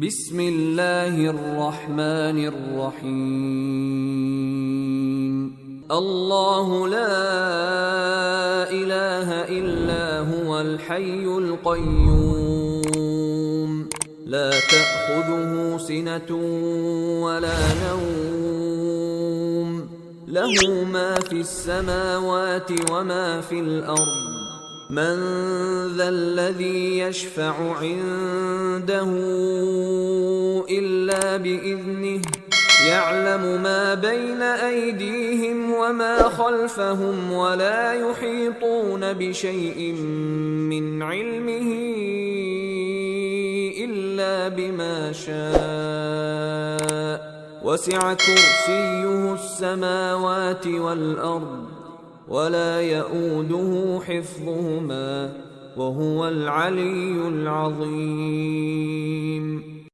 बिस्मिल्लाहिर्रहमानिर्रहीम। अल्लाहु ला इलाहा इल्ला हुवल हय्युल क़य्यूम ला तअख़ुज़ुहु सिनतुन वला नौम लहू मा फ़िस समावाति वमा फ़िल अर्ज़ मन ज़ल्लज़ी यशफ़अु इन्दहु इल्ला बिइज़्निहि यअलमु मा बैन अयदीहिम वमा खल्फ़हुम वला युहीतून बिशैइन मिन इल्मिहि इल्ला बिमा शाअ वसिअ कुर्सियुहु अस्समावाति वल अर्ज़ वला यऊदुहु हिफ्ज़ुहुमा वहुवल अलियुल अज़ीम।